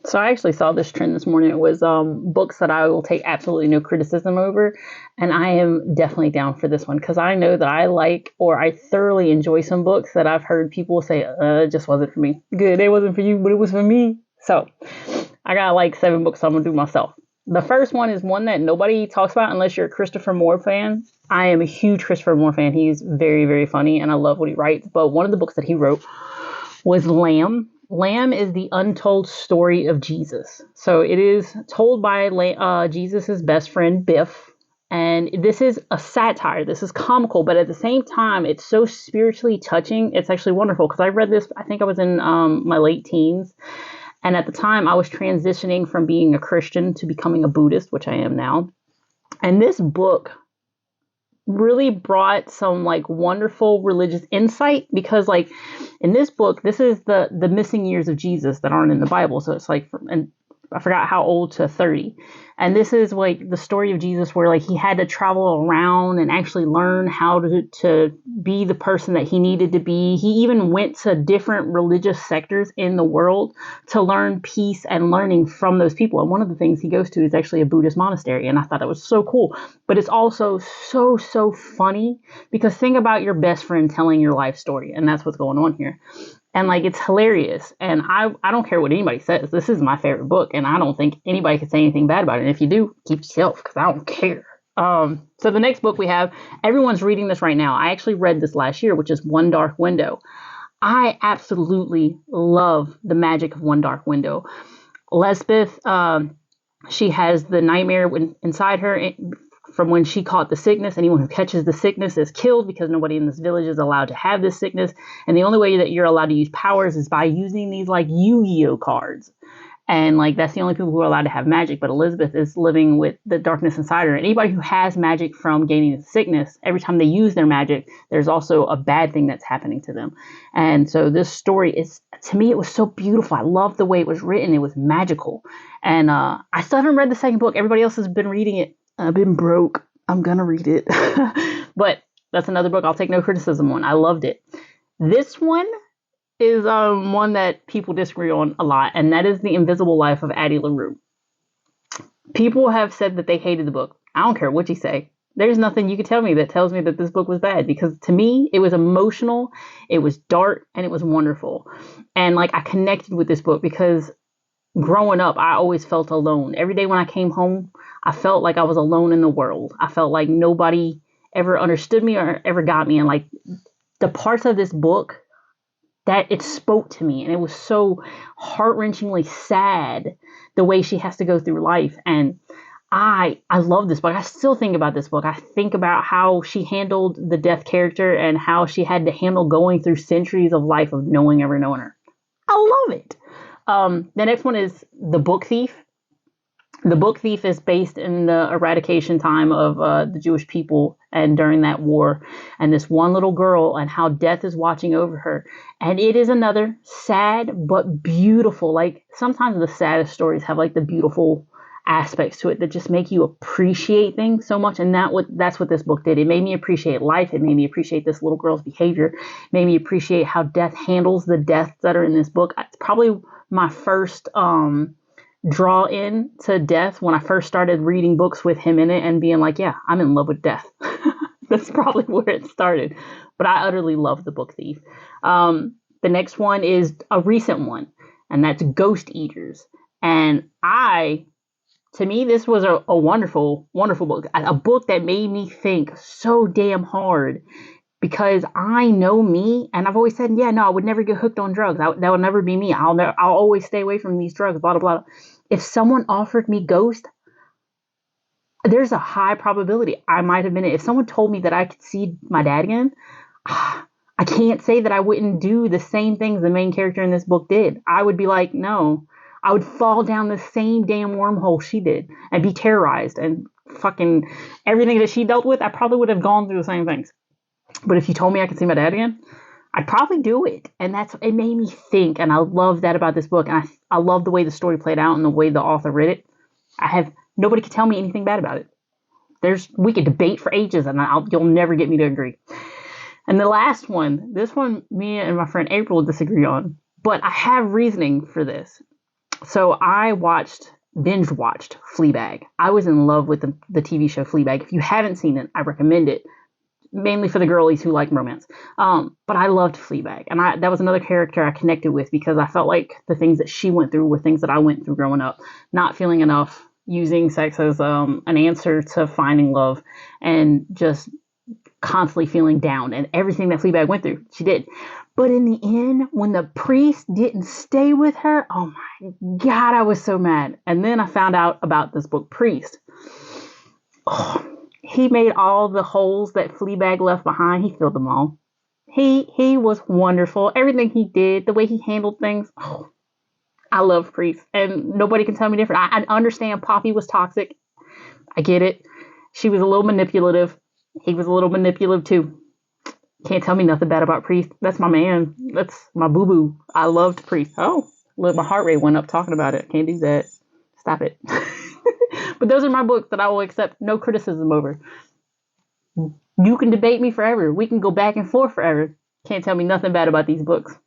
So I actually saw this trend this morning. It was books that I will take absolutely no criticism over, and I am definitely down for this one because I know that I like or I thoroughly enjoy some books that I've heard people say, it just wasn't for me. Good, it wasn't for you, but it was for me. So I got like 7 books I'm gonna do myself. The first one is one that nobody talks about unless you're a Christopher Moore fan. I am a huge Christopher Moore fan. He's very, very funny, and I love what he writes. But one of the books that he wrote was Lamb. Lamb is the untold story of Jesus. So it is told by Jesus's best friend, Biff. And this is a satire. This is comical, but at the same time, it's so spiritually touching. It's actually wonderful because I read this, I think I was in my late teens. And at the time, I was transitioning from being a Christian to becoming a Buddhist, which I am now. And this book really brought some like wonderful religious insight because like in this book, this is the missing years of Jesus that aren't in the Bible. So it's like, and I forgot how old to 30. And this is like the story of Jesus where like he had to travel around and actually learn how to be the person that he needed to be. He even went to different religious sectors in the world to learn peace and learning from those people. And one of the things he goes to is actually a Buddhist monastery. And I thought that was so cool. But it's also so funny because think about your best friend telling your life story. And that's what's going on here. And like it's hilarious. And I don't care what anybody says. This is my favorite book. And I don't think anybody could say anything bad about it. And if you do, keep yourself because I don't care. So the next book we have, everyone's reading this right now. I actually read this last year, which is One Dark Window. I absolutely love the magic of One Dark Window. Lisbeth, she has the nightmare inside her from when she caught the sickness. Anyone who catches the sickness is killed because nobody in this village is allowed to have this sickness. And the only way that you're allowed to use powers is by using these like Yu-Gi-Oh cards. And like that's the only people who are allowed to have magic. But Elizabeth is living with the darkness inside her. And anybody who has magic from gaining the sickness, every time they use their magic, there's also a bad thing that's happening to them. And so this story is, to me, it was so beautiful. I love the way it was written. It was magical. And I still haven't read the second book. Everybody else has been reading it. I've been broke. I'm going to read it. But that's another book I'll take no criticism on. I loved it. This one is one that people disagree on a lot, and that is The Invisible Life of Addie LaRue. People have said that they hated the book. I don't care what you say. There's nothing you can tell me that tells me that this book was bad, because to me, it was emotional, it was dark, and it was wonderful. And like I connected with this book because growing up, I always felt alone. Every day when I came home, I felt like I was alone in the world. I felt like nobody ever understood me or ever got me. And like the parts of this book that it spoke to me, and it was so heart-wrenchingly sad the way she has to go through life. And I love this book. I still think about this book. I think about how she handled the death character and how she had to handle going through centuries of life of no one ever knowing her. I love it. The next one is The Book Thief. The Book Thief is based in the eradication time of the Jewish people and during that war, and this one little girl and how death is watching over her. And it is another sad but beautiful, like sometimes the saddest stories have like the beautiful aspects to it that just make you appreciate things so much. And that's what this book did. It made me appreciate life. It made me appreciate this little girl's behavior. It made me appreciate how death handles the deaths that are in this book. It's probably my first draw in to death when I first started reading books with him in it and being like, yeah, I'm in love with death. That's probably where it started. But I utterly love The Book Thief. The next one is a recent one, and that's Ghost Eaters. And to me, this was a wonderful, wonderful book. A book that made me think so damn hard, because I know me, and I've always said, yeah, no, I would never get hooked on drugs. That would never be me. I'll always stay away from these drugs, blah, blah, blah. If someone offered me Ghost, there's a high probability I might have been it. If someone told me that I could see my dad again, I can't say that I wouldn't do the same things the main character in this book did. I would be like, no. I would fall down the same damn wormhole she did and be terrorized, and fucking everything that she dealt with, I probably would have gone through the same things. But if you told me I could see my dad again, I'd probably do it. And it made me think. And I love that about this book. And I love the way the story played out and the way the author read it. Nobody could tell me anything bad about it. We could debate for ages, and you'll never get me to agree. And the last one, this one, me and my friend April disagree on, but I have reasoning for this. So I binge watched Fleabag. I was in love with the TV show Fleabag. If you haven't seen it, I recommend it, mainly for the girlies who like romance. But I loved Fleabag, and that was another character I connected with because I felt like the things that she went through were things that I went through growing up, not feeling enough, using sex as an answer to finding love, and just constantly feeling down. And everything that Fleabag went through, she did. But in the end, when the priest didn't stay with her, oh my God, I was so mad. And then I found out about this book, Priest. Oh, he made all the holes that Fleabag left behind. He filled them all. He was wonderful. Everything he did, the way he handled things. Oh, I love Priest, and nobody can tell me different. I understand Poppy was toxic. I get it. She was a little manipulative. He was a little manipulative too. Can't tell me nothing bad about Priest. That's my man. That's my boo boo. I loved Priest. Oh, look, my heart rate went up talking about it. Can't do that. Stop it. But those are my books that I will accept no criticism over. You can debate me forever. We can go back and forth forever. Can't tell me nothing bad about these books.